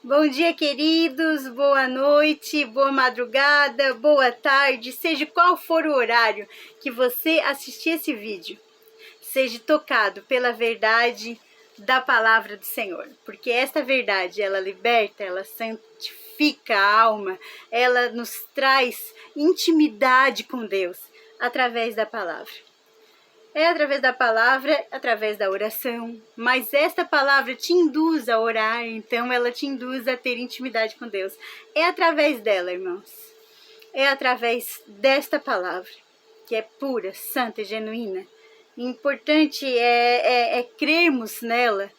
Bom dia, queridos, boa noite, boa madrugada, boa tarde, seja qual for o horário que você assistir esse vídeo, seja tocado pela verdade da palavra do Senhor, porque esta verdade, ela liberta, ela santifica a alma, ela nos traz intimidade com Deus através da palavra. É através da palavra, através da oração, mas esta palavra te induz a orar, então ela te induz a ter intimidade com Deus. É através dela, irmãos. É através desta palavra, que é pura, santa e genuína. Importante é crermos nela,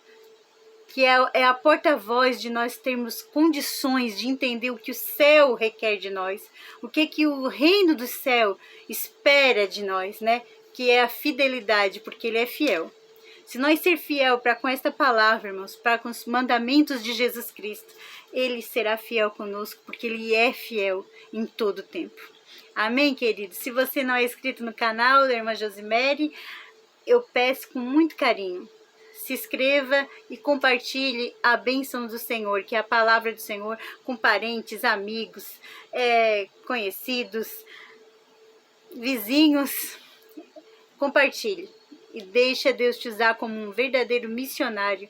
que é a porta-voz de nós termos condições de entender o que o céu requer de nós, o que o reino do céu espera de nós, né? Que é a fidelidade, porque ele é fiel. Se nós ser fiel para com esta palavra, irmãos, para com os mandamentos de Jesus Cristo, ele será fiel conosco, porque ele é fiel em todo o tempo. Amém, queridos? Se você não é inscrito no canal da Irmã Josimere, eu peço com muito carinho, se inscreva e compartilhe a bênção do Senhor, que é a palavra do Senhor, com parentes, amigos, conhecidos, vizinhos. Compartilhe e deixa Deus te usar como um verdadeiro missionário,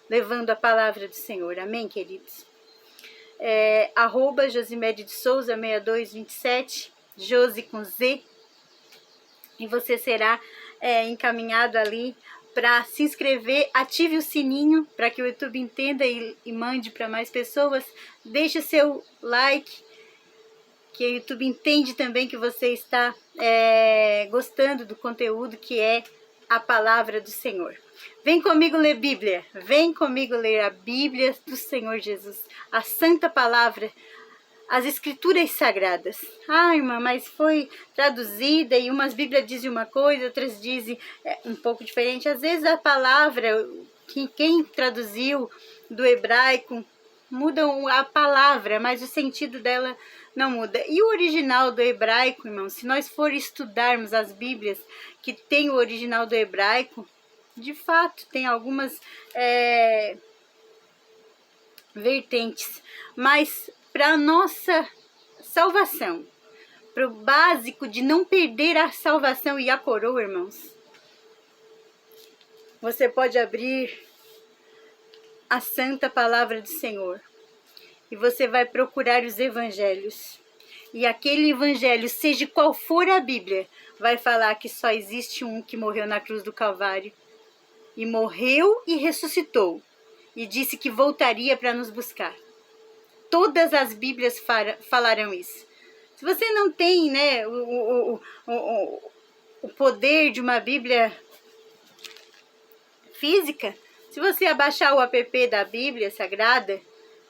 levando a palavra do Senhor. Amém, queridos? @Josimere de Souza 6227, Josi com Z, e você será encaminhado ali para se inscrever. Ative o sininho para que o YouTube entenda e mande para mais pessoas. Deixe seu like, que o YouTube entende também que você está gostando do conteúdo que é a palavra do Senhor. Vem comigo ler Bíblia, vem comigo ler a Bíblia do Senhor Jesus, a santa palavra, as escrituras sagradas. Irmã, mas foi traduzida e umas Bíblias dizem uma coisa, outras dizem um pouco diferente. Às vezes a palavra, quem traduziu do hebraico, muda a palavra, mas o sentido dela não muda. E o original do hebraico, irmãos, se nós for estudarmos as Bíblias que tem o original do hebraico, de fato tem algumas vertentes, mas para a nossa salvação, para o básico de não perder a salvação e a coroa, irmãos, você pode abrir a santa palavra do Senhor e você vai procurar os evangelhos. E aquele evangelho, seja qual for a Bíblia, vai falar que só existe um que morreu na cruz do Calvário. E morreu e ressuscitou. E disse que voltaria para nos buscar. Todas as Bíblias falarão isso. Se você não tem, né, o poder de uma Bíblia física, se você abaixar o app da Bíblia Sagrada,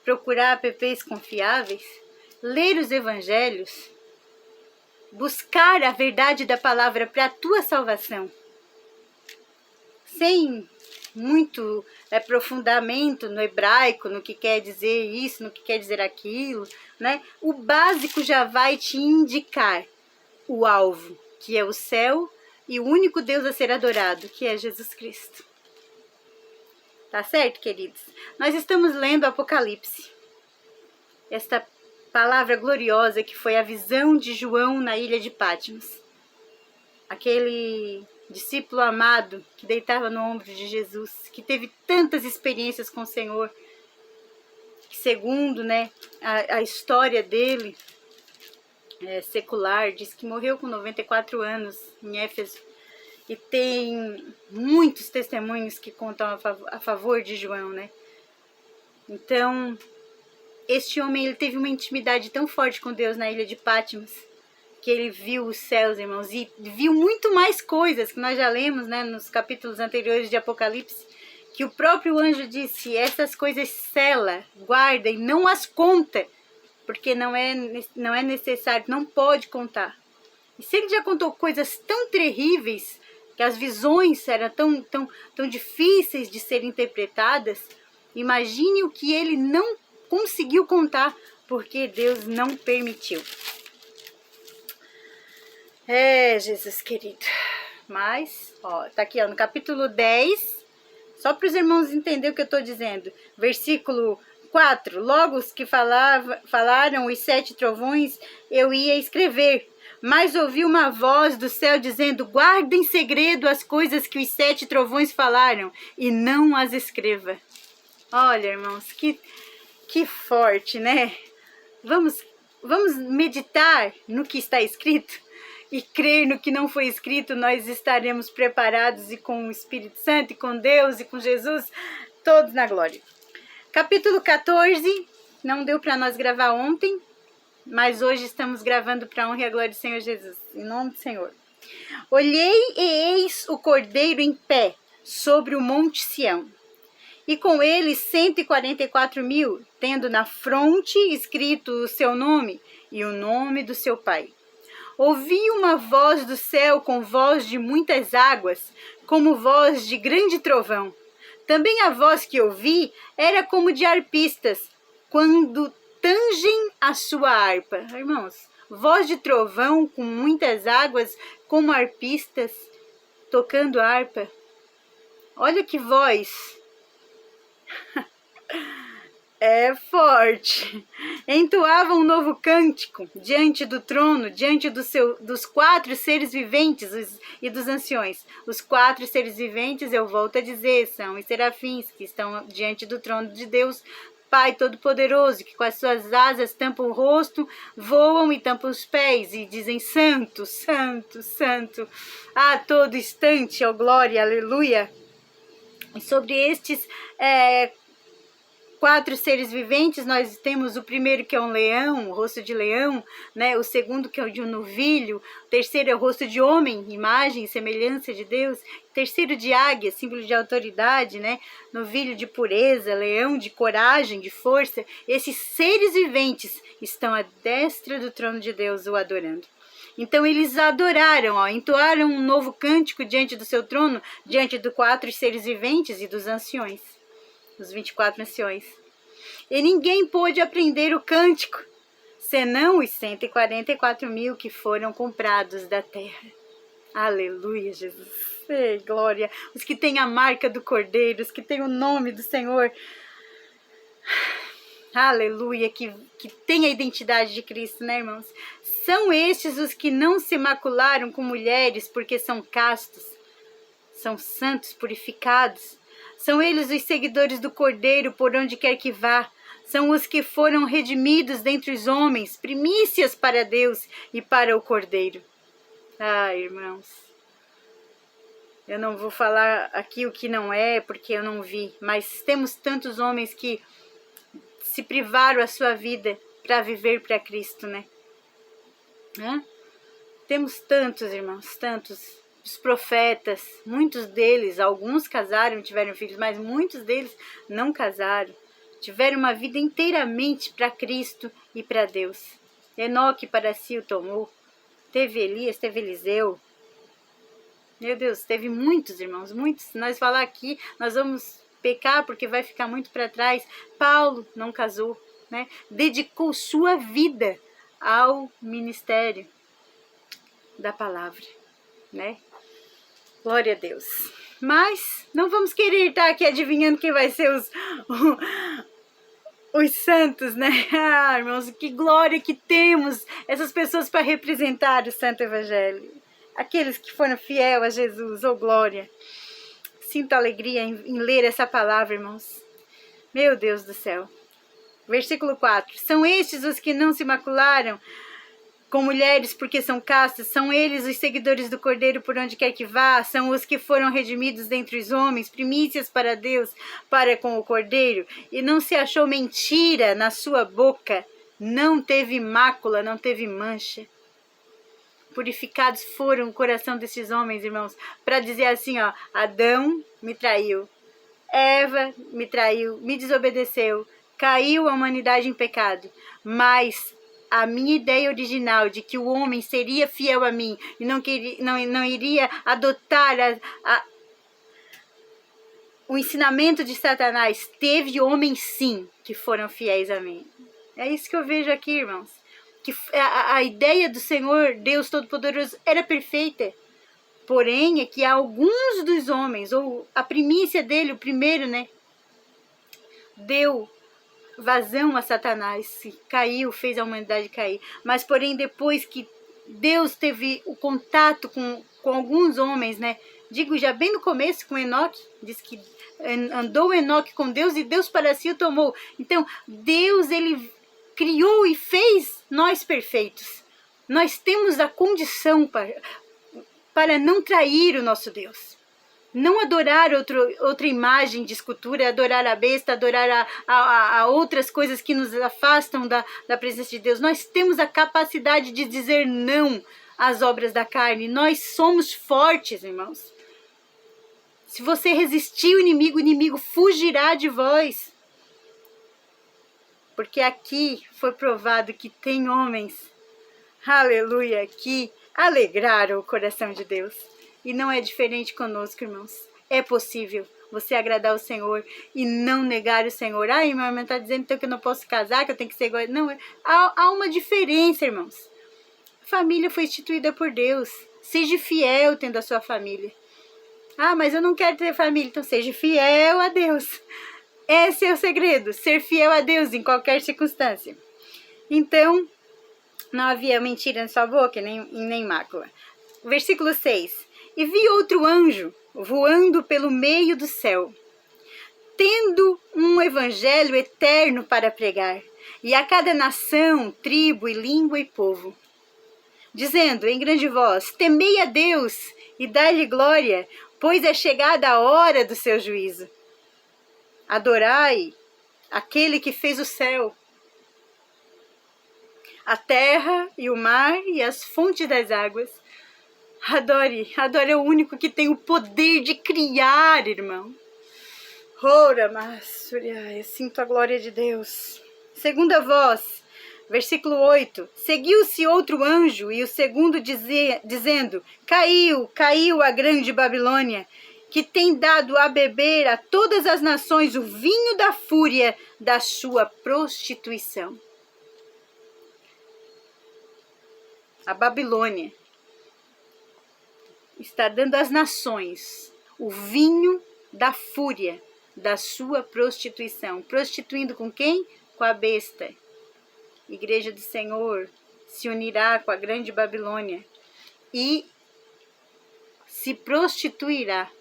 procurar apps confiáveis, ler os evangelhos, buscar a verdade da palavra para a tua salvação, sem muito aprofundamento no hebraico, no que quer dizer isso, no que quer dizer aquilo, né? O básico já vai te indicar o alvo, que é o céu, e o único Deus a ser adorado, que é Jesus Cristo. Tá certo, queridos? Nós estamos lendo Apocalipse. Esta palavra gloriosa que foi a visão de João na ilha de Patmos. Aquele discípulo amado que deitava no ombro de Jesus, que teve tantas experiências com o Senhor, que segundo, né, a história dele secular, diz que morreu com 94 anos em Éfeso. E tem muitos testemunhos que contam a favor de João, né? Então, este homem, ele teve uma intimidade tão forte com Deus na ilha de Patmos, que ele viu os céus, irmãos, e viu muito mais coisas que nós já lemos, né, nos capítulos anteriores de Apocalipse, que o próprio anjo disse: essas coisas sela, guarda e não as conta, porque não é necessário, não pode contar. E se ele já contou coisas tão terríveis, que as visões eram tão difíceis de serem interpretadas, imagine o que ele não conseguiu contar, porque Deus não permitiu. Jesus querido. Mas, tá aqui, no capítulo 10, só para os irmãos entenderem o que eu estou dizendo. Versículo 4. Logo os que falaram os 7 trovões, eu ia escrever. Mas ouvi uma voz do céu dizendo: guarda em segredo as coisas que os 7 trovões falaram, e não as escreva. Olha, irmãos, que forte, né? Vamos meditar no que está escrito e crer no que não foi escrito. Nós estaremos preparados e com o Espírito Santo, e com Deus, e com Jesus, todos na glória. Capítulo 14, não deu para nós gravar ontem, mas hoje estamos gravando para a honra e a glória do Senhor Jesus, em nome do Senhor. Olhei e eis o Cordeiro em pé sobre o monte Sião, e com ele 144.000, tendo na fronte escrito o seu nome e o nome do seu pai. Ouvi uma voz do céu com voz de muitas águas, como voz de grande trovão. Também a voz que ouvi era como de arpistas, quando tangem a sua harpa. Irmãos, voz de trovão com muitas águas, como arpistas tocando harpa. Olha que voz! É forte. Entoavam um novo cântico diante do trono, diante dos 4 seres viventes e dos anciões. Os 4 seres viventes, eu volto a dizer, são os serafins que estão diante do trono de Deus, Pai Todo-Poderoso, que com as suas asas tampam o rosto, voam e tampam os pés e dizem: Santo, Santo, Santo, a todo instante, ó glória, aleluia. E sobre estes 4 seres viventes, nós temos o primeiro, que é um leão, o rosto de leão, né? O segundo, que é o de um novilho. O terceiro é o rosto de homem, imagem e semelhança de Deus. O terceiro, de águia, símbolo de autoridade, né? Novilho de pureza, leão de coragem, de força. Esses seres viventes estão à destra do trono de Deus, o adorando. Então eles adoraram, entoaram um novo cântico diante do seu trono, diante dos 4 seres viventes e dos anciões. Os 24 anciões. E ninguém pôde aprender o cântico, senão os 144.000 que foram comprados da terra. Aleluia, Jesus. Ei, glória. Os que têm a marca do Cordeiro, os que têm o nome do Senhor. Aleluia, que tem a identidade de Cristo, né, irmãos? São estes os que não se macularam com mulheres, porque são castos, são santos, purificados. São eles os seguidores do Cordeiro por onde quer que vá. São os que foram redimidos dentre os homens, primícias para Deus e para o Cordeiro. Ah, irmãos, eu não vou falar aqui o que não é, porque eu não vi, mas temos tantos homens que se privaram a sua vida para viver para Cristo, né? Temos tantos, irmãos, tantos. Os profetas, muitos deles, alguns casaram, tiveram filhos, mas muitos deles não casaram. Tiveram uma vida inteiramente para Cristo e para Deus. Enoque para si o tomou. Teve Elias, teve Eliseu. Meu Deus, teve muitos, irmãos, muitos. Se nós falar aqui, nós vamos pecar porque vai ficar muito para trás. Paulo não casou, né? Dedicou sua vida ao ministério da palavra, né? Glória a Deus. Mas não vamos querer estar aqui adivinhando quem vai ser os santos, né? Ah, irmãos, que glória que temos essas pessoas para representar o Santo Evangelho. Aqueles que foram fiel a Jesus, oh glória. Sinto alegria em ler essa palavra, irmãos. Meu Deus do céu. Versículo 4. São estes os que não se macularam com mulheres porque são castas, são eles os seguidores do Cordeiro por onde quer que vá, são os que foram redimidos dentre os homens, primícias para Deus, para com o Cordeiro, e não se achou mentira na sua boca, não teve mácula, não teve mancha. Purificados foram o coração desses homens, irmãos, para dizer assim, Adão me traiu, Eva me traiu, me desobedeceu, caiu a humanidade em pecado, mas a minha ideia original de que o homem seria fiel a mim e não iria adotar o ensinamento de Satanás, teve homens sim que foram fiéis a mim. É isso que eu vejo aqui, irmãos. Que a ideia do Senhor, Deus Todo-Poderoso, era perfeita. Porém, é que alguns dos homens, ou a primícia dele, o primeiro, né, deu vazão a Satanás, caiu, fez a humanidade cair. Mas, porém, depois que Deus teve o contato com alguns homens, né? Digo já bem no começo com Enoque, diz que andou Enoque com Deus e Deus para si o tomou. Então, Deus, ele criou e fez nós perfeitos. Nós temos a condição para não trair o nosso Deus. Não adorar outra imagem de escultura, adorar a besta, adorar a outras coisas que nos afastam da presença de Deus. Nós temos a capacidade de dizer não às obras da carne. Nós somos fortes, irmãos. Se você resistir o inimigo fugirá de vós. Porque aqui foi provado que tem homens, aleluia, que alegraram o coração de Deus. E não é diferente conosco, irmãos. É possível você agradar o Senhor e não negar o Senhor. Ah, minha irmã está dizendo então que eu não posso casar, que eu tenho que ser igual. Não, há uma diferença, irmãos. A família foi instituída por Deus. Seja fiel tendo a sua família. Ah, mas eu não quero ter família. Então seja fiel a Deus. Esse é o segredo. Ser fiel a Deus em qualquer circunstância. Então, não havia mentira na sua boca, nem mácula. Versículo 6. E vi outro anjo voando pelo meio do céu, tendo um evangelho eterno para pregar, e a cada nação, tribo e língua e povo, dizendo em grande voz: temei a Deus e dai-lhe glória, pois é chegada a hora do seu juízo. Adorai aquele que fez o céu, a terra e o mar e as fontes das águas. Adore o único que tem o poder de criar, irmão. Ora, Massuria, eu sinto a glória de Deus. Segunda voz, versículo 8. Seguiu-se outro anjo e o segundo dizendo: caiu a grande Babilônia, que tem dado a beber a todas as nações o vinho da fúria da sua prostituição. A Babilônia está dando às nações o vinho da fúria da sua prostituição. Prostituindo com quem? Com a besta. Igreja do Senhor se unirá com a grande Babilônia e se prostituirá,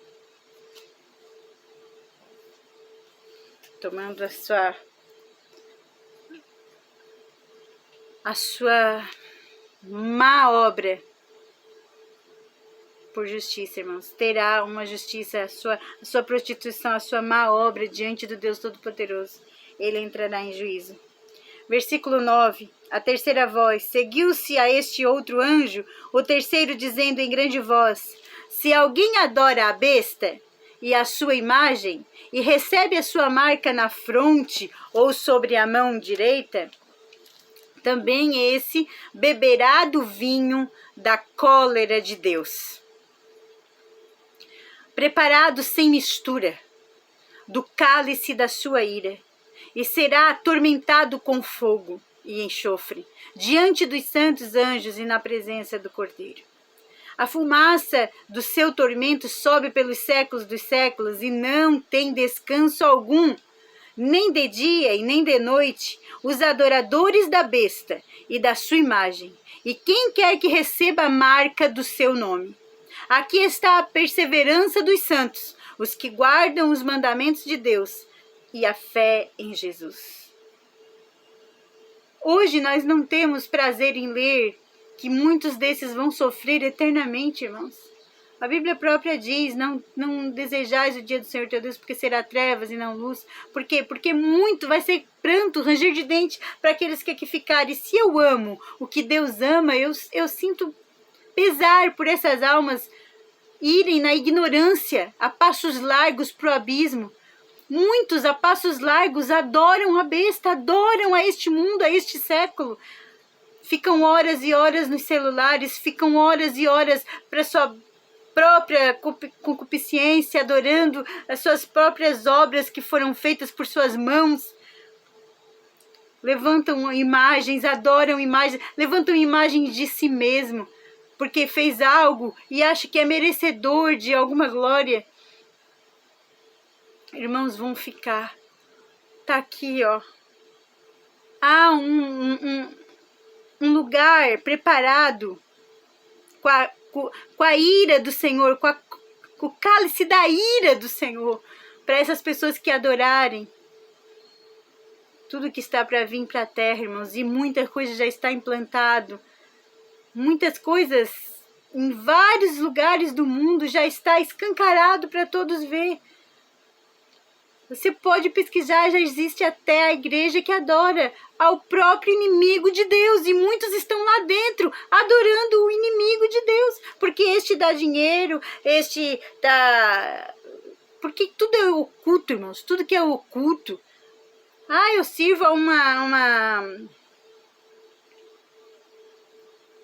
tomando a sua má obra por justiça, irmãos. Terá uma justiça, a sua prostituição, a sua má obra diante do Deus Todo-Poderoso. Ele entrará em juízo. Versículo 9. A terceira voz. Seguiu-se a este outro anjo, o terceiro dizendo em grande voz: se alguém adora a besta e a sua imagem, e recebe a sua marca na fronte ou sobre a mão direita, também esse beberá do vinho da cólera de Deus, preparado sem mistura, do cálice da sua ira, e será atormentado com fogo e enxofre, diante dos santos anjos e na presença do Cordeiro. A fumaça do seu tormento sobe pelos séculos dos séculos e não tem descanso algum, nem de dia e nem de noite, os adoradores da besta e da sua imagem, e quem quer que receba a marca do seu nome. Aqui está a perseverança dos santos, os que guardam os mandamentos de Deus e a fé em Jesus. Hoje nós não temos prazer em ler que muitos desses vão sofrer eternamente, irmãos. A Bíblia própria diz: não desejais o dia do Senhor teu Deus, porque será trevas e não luz. Por quê? Porque muito vai ser pranto, ranger de dente para aqueles que aqui ficarem. E se eu amo o que Deus ama, eu sinto pesar por essas almas irem na ignorância, a passos largos para o abismo. Muitos a passos largos adoram a besta, adoram a este mundo, a este século. Ficam horas e horas nos celulares, ficam horas e horas para sua própria concupiscência, adorando as suas próprias obras que foram feitas por suas mãos. Levantam imagens, adoram imagens, levantam imagens de si mesmo, porque fez algo e acha que é merecedor de alguma glória. Irmãos, vão ficar. Tá aqui, ó. há um lugar preparado com a ira do Senhor, com o cálice da ira do Senhor, para essas pessoas que adorarem tudo que está para vir para a terra, irmãos, e muita coisa já está implantado, muitas coisas em vários lugares do mundo já está escancarado para todos ver. Você pode pesquisar, já existe até a igreja que adora ao próprio inimigo de Deus. E muitos estão lá dentro adorando o inimigo de Deus. Porque este dá dinheiro, este dá... Porque tudo é oculto, irmãos. Tudo que é oculto. Eu sirvo a uma...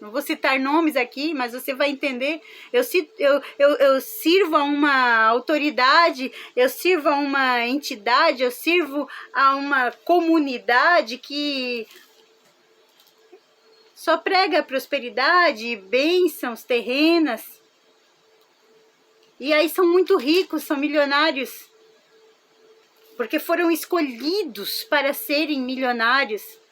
Não vou citar nomes aqui, mas você vai entender. Eu sirvo a uma autoridade, eu sirvo a uma entidade, eu sirvo a uma comunidade que só prega prosperidade, bênçãos terrenas. E aí são muito ricos, são milionários, porque foram escolhidos para serem milionários.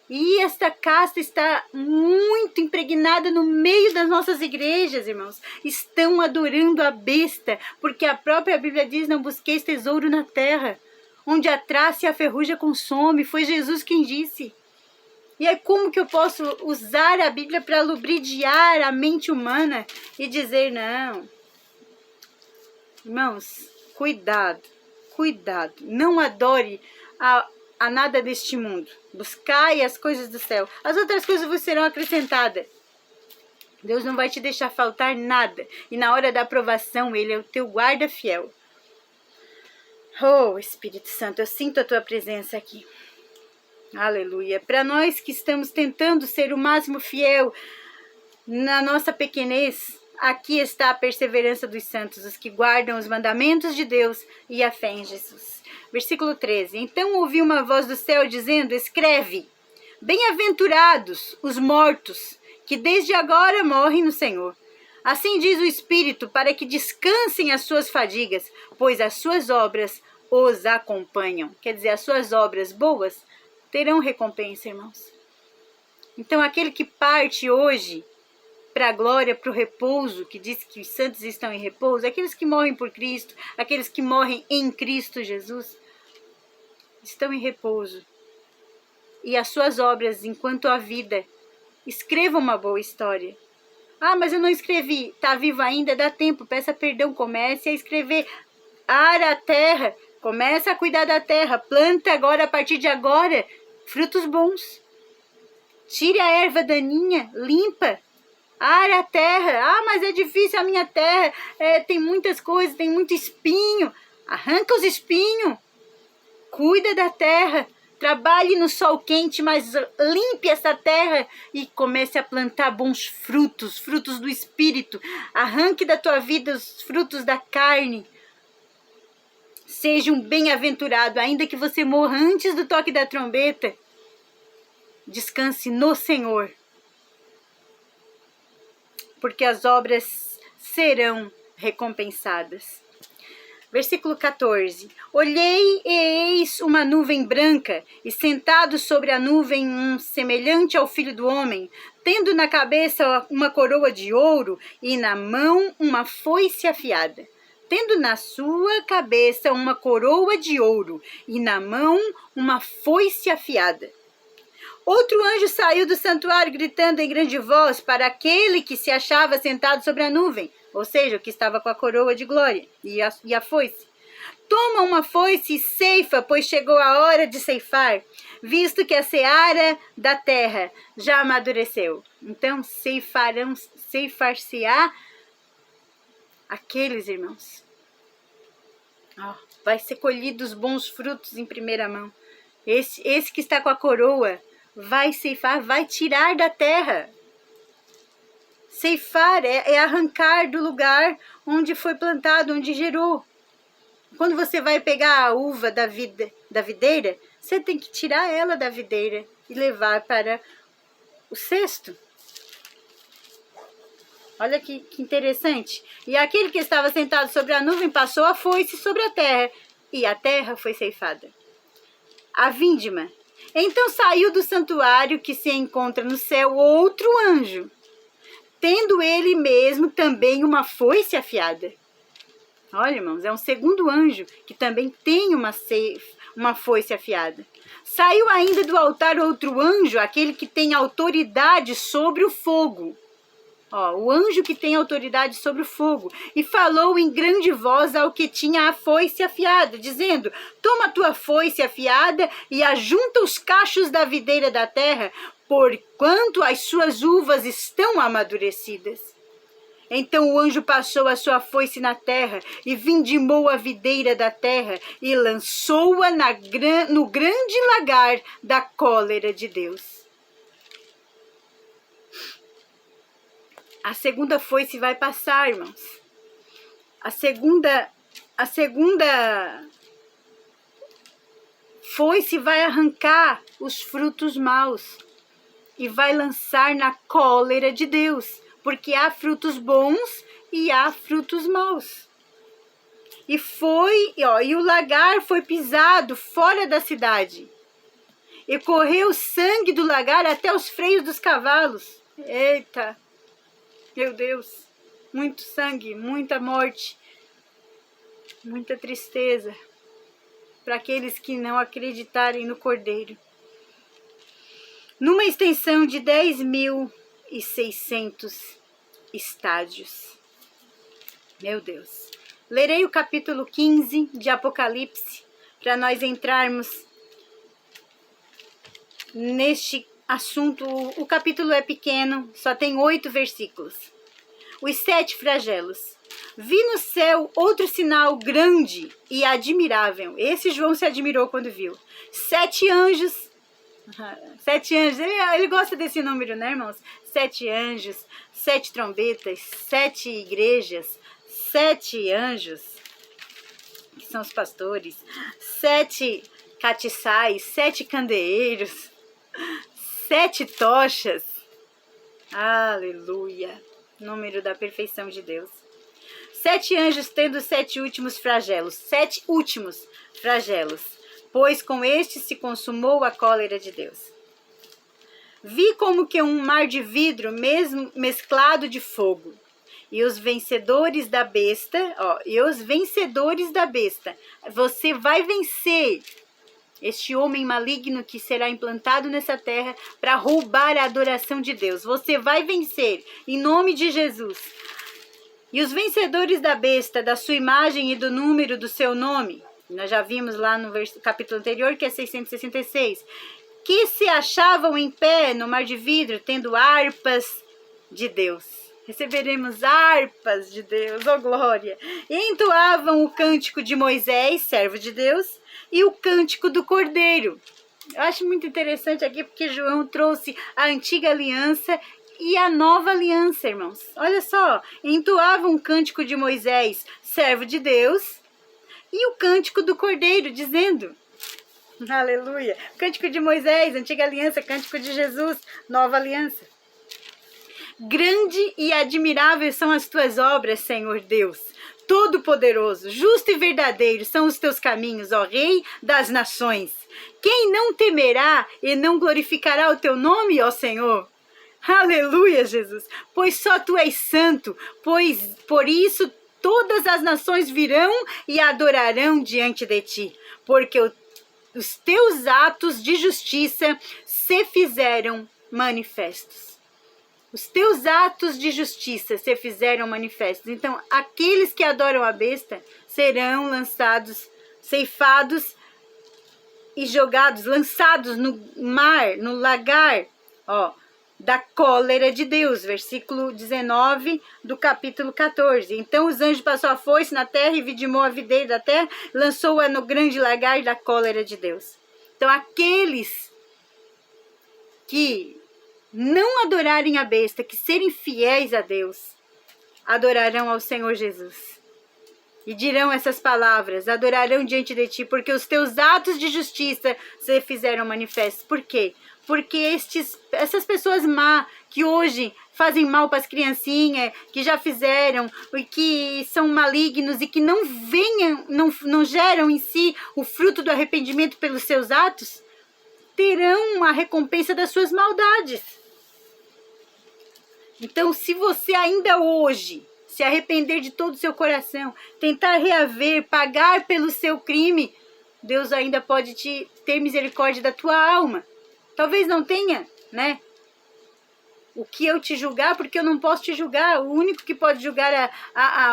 E esta casta está muito impregnada no meio das nossas igrejas, irmãos. Estão adorando a besta, porque a própria Bíblia diz: não busqueis tesouro na terra, onde a traça e a ferrugem consome. Foi Jesus quem disse. E aí como que eu posso usar a Bíblia para lubridiar a mente humana e dizer não? Irmãos, cuidado, cuidado. Não adore a nada deste mundo. Buscai as coisas do céu. As outras coisas vos serão acrescentadas. Deus não vai te deixar faltar nada. E na hora da aprovação, Ele é o teu guarda fiel. Oh, Espírito Santo, eu sinto a tua presença aqui. Aleluia. Para nós que estamos tentando ser o máximo fiel na nossa pequenez, aqui está a perseverança dos santos, os que guardam os mandamentos de Deus e a fé em Jesus. Versículo 13. Então ouvi uma voz do céu dizendo: escreve, bem-aventurados os mortos, que desde agora morrem no Senhor. Assim diz o Espírito, para que descansem as suas fadigas, pois as suas obras os acompanham. Quer dizer, as suas obras boas terão recompensa, irmãos. Então aquele que parte hoje para a glória, para o repouso, que diz que os santos estão em repouso, aqueles que morrem por Cristo, aqueles que morrem em Cristo Jesus, estão em repouso. E as suas obras, enquanto a vida, escreva uma boa história. Mas eu não escrevi, está vivo ainda, dá tempo, peça perdão, comece a escrever. Ara a terra, comece a cuidar da terra, planta agora, a partir de agora, frutos bons. Tire a erva daninha, limpa. Ara a terra. Mas é difícil a minha terra, tem muitas coisas, tem muito espinho. Arranca os espinhos. Cuida da terra. Trabalhe no sol quente, mas limpe essa terra e comece a plantar bons frutos, frutos do Espírito. Arranque da tua vida os frutos da carne. Seja um bem-aventurado, ainda que você morra antes do toque da trombeta. Descanse no Senhor, porque as obras serão recompensadas. Versículo 14. Olhei e eis uma nuvem branca, e sentado sobre a nuvem um semelhante ao Filho do Homem, tendo na cabeça uma coroa de ouro e na mão uma foice afiada. Tendo na sua cabeça uma coroa de ouro e na mão uma foice afiada. Outro anjo saiu do santuário gritando em grande voz para aquele que se achava sentado sobre a nuvem, ou seja, o que estava com a coroa de glória e a foice. Toma uma foice e ceifa, pois chegou a hora de ceifar, visto que a seara da terra já amadureceu. Então ceifar-se-á aqueles, irmãos. Vai ser colhido os bons frutos em primeira mão. Esse que está com a coroa vai ceifar, vai tirar da terra. Ceifar é arrancar do lugar onde foi plantado, onde gerou. Quando você vai pegar a uva da videira, você tem que tirar ela da videira e levar para o cesto. Olha que interessante. E aquele que estava sentado sobre a nuvem passou a foice sobre a terra, e a terra foi ceifada. A vindima Então saiu do santuário que se encontra no céu outro anjo, tendo ele mesmo também uma foice afiada. Olha, irmãos, é um segundo anjo que também tem uma foice afiada. Saiu ainda do altar outro anjo, aquele que tem autoridade sobre o fogo. Ó, o anjo que tem autoridade sobre o fogo. E falou em grande voz ao que tinha a foice afiada, dizendo: toma a tua foice afiada e ajunta os cachos da videira da terra, porquanto as suas uvas estão amadurecidas. Então o anjo passou a sua foice na terra e vindimou a videira da terra e lançou-a no grande lagar da cólera de Deus. A segunda foice vai passar, irmãos. A segunda foice vai arrancar os frutos maus e vai lançar na cólera de Deus, porque há frutos bons e há frutos maus. E o lagar foi pisado fora da cidade. E correu o sangue do lagar até os freios dos cavalos. Eita! Meu Deus, muito sangue, muita morte, muita tristeza para aqueles que não acreditarem no Cordeiro. Numa extensão de 10.600 estádios. Meu Deus. Lerei o capítulo 15 de Apocalipse para nós entrarmos neste assunto. O capítulo é pequeno, só tem 8 versículos. Os 7 flagelos. Vi no céu outro sinal grande e admirável. Esse João se admirou quando viu. 7 anjos. 7 anjos. Ele gosta desse número, né, irmãos? 7 anjos, 7 trombetas, 7 igrejas, 7 anjos, que são os pastores, 7 catiçais, 7 candeeiros, 7 tochas. Aleluia! Número da perfeição de Deus. 7 anjos tendo 7 últimos flagelos. 7 últimos flagelos. Pois com este se consumou a cólera de Deus. Vi como que um mar de vidro mesclado de fogo. E os vencedores da besta, você vai vencer este homem maligno que será implantado nessa terra para roubar a adoração de Deus. Você vai vencer, em nome de Jesus. E os vencedores da besta, da sua imagem e do número do seu nome, nós já vimos lá no capítulo anterior, que é 666, que se achavam em pé no mar de vidro, tendo harpas de Deus. Receberemos harpas de Deus, oh glória! E entoavam o cântico de Moisés, servo de Deus, e o cântico do Cordeiro. Eu acho muito interessante aqui, porque João trouxe a antiga aliança e a nova aliança, irmãos. Olha só, entoavam o cântico de Moisés, servo de Deus, e o cântico do Cordeiro, dizendo... Aleluia! Cântico de Moisés, antiga aliança, cântico de Jesus, nova aliança. Grande e admirável são as tuas obras, Senhor Deus, Todo-Poderoso, justo e verdadeiro são os teus caminhos, ó Rei das nações. Quem não temerá e não glorificará o teu nome, ó Senhor? Aleluia, Jesus! Pois só tu és santo, pois por isso todas as nações virão e adorarão diante de ti, porque os teus atos de justiça se fizeram manifestos. Os teus atos de justiça se fizeram manifestos. Então, aqueles que adoram a besta serão lançados, ceifados e jogados, lançados no mar, no lagar, da cólera de Deus. Versículo 19 do capítulo 14. Então os anjos passou a foice na terra e vidimou a videira da terra, lançou-a no grande lagar da cólera de Deus. Então aqueles que não adorarem a besta, que serem fiéis a Deus, adorarão ao Senhor Jesus. E dirão essas palavras, adorarão diante de ti, porque os teus atos de justiça se fizeram manifestos. Por quê? Porque essas pessoas má, que hoje fazem mal para as criancinhas, que já fizeram, e que são malignos e que não geram em si o fruto do arrependimento pelos seus atos, terão a recompensa das suas maldades. Então, se você ainda hoje se arrepender de todo o seu coração, tentar reaver, pagar pelo seu crime, Deus ainda pode ter misericórdia da tua alma. Talvez não tenha, né? O que eu te julgar, porque eu não posso te julgar. O único que pode julgar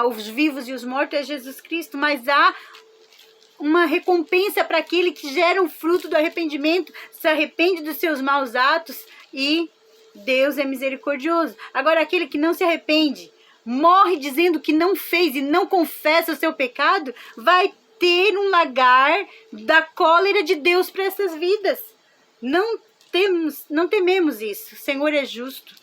os vivos e os mortos é Jesus Cristo. Mas há uma recompensa para aquele que gera um fruto do arrependimento, se arrepende dos seus maus atos e Deus é misericordioso. Agora, aquele que não se arrepende, morre dizendo que não fez e não confessa o seu pecado, vai ter um lagar da cólera de Deus para essas vidas. Não tememos isso. O Senhor é justo.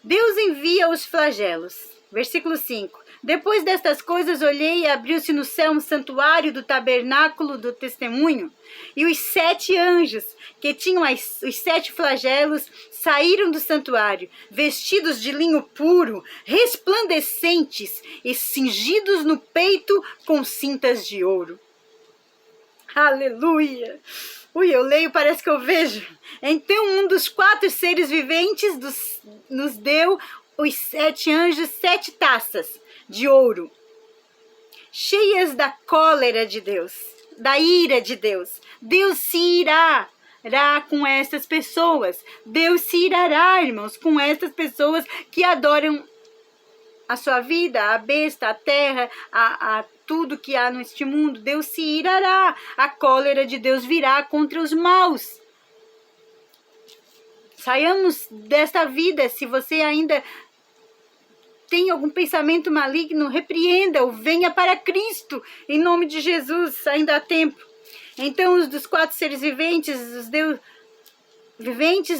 Deus envia os flagelos. Versículo 5. Depois destas coisas olhei e abriu-se no céu um santuário do tabernáculo do testemunho, e os 7 anjos, que tinham os 7 flagelos, saíram do santuário, vestidos de linho puro, resplandecentes e cingidos no peito com cintas de ouro. Aleluia! Ui, eu leio, parece que eu vejo. Então um dos 4 seres viventes nos deu os 7 anjos 7 taças de ouro, cheias da cólera de Deus, da ira de Deus. Deus se irá com essas pessoas. Deus se irá, irmãos, com essas pessoas que adoram a sua vida, a besta, a terra, a tudo que há neste mundo. Deus se irá. A cólera de Deus virá contra os maus. Saiamos desta vida. Se você ainda tem algum pensamento maligno, repreenda-o, venha para Cristo, em nome de Jesus, ainda há tempo. Então os dos 4 seres viventes,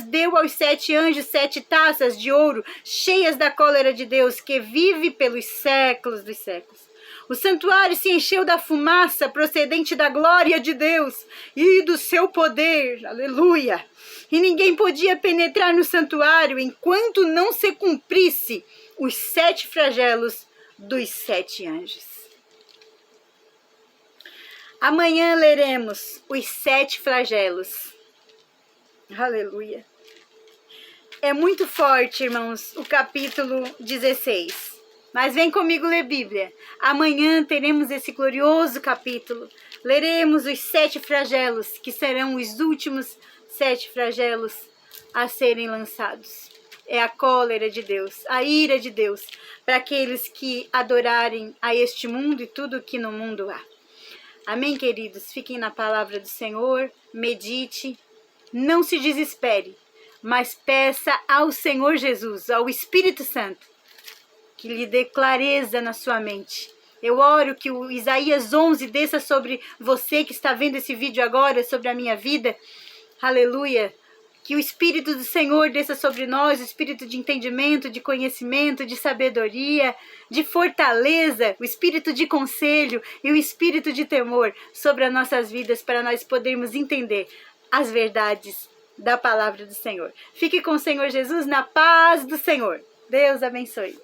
deu aos 7 anjos 7 taças de ouro, cheias da cólera de Deus, que vive pelos séculos dos séculos. O santuário se encheu da fumaça procedente da glória de Deus e do seu poder. Aleluia! E ninguém podia penetrar no santuário enquanto não se cumprisse os 7 flagelos dos 7 anjos. Amanhã leremos os 7 flagelos. Aleluia! É muito forte, irmãos, o capítulo 16. Mas vem comigo ler Bíblia. Amanhã teremos esse glorioso capítulo. Leremos os 7 flagelos, que serão os últimos 7 flagelos a serem lançados. É a cólera de Deus, a ira de Deus, para aqueles que adorarem a este mundo e tudo que no mundo há. Amém, queridos? Fiquem na palavra do Senhor, medite, não se desespere, mas peça ao Senhor Jesus, ao Espírito Santo, que lhe dê clareza na sua mente. Eu oro que o Isaías 11 desça sobre você que está vendo esse vídeo agora, sobre a minha vida. Aleluia! Que o Espírito do Senhor desça sobre nós, o Espírito de entendimento, de conhecimento, de sabedoria, de fortaleza, o Espírito de conselho e o Espírito de temor sobre as nossas vidas, para nós podermos entender as verdades da palavra do Senhor. Fique com o Senhor Jesus, na paz do Senhor. Deus abençoe.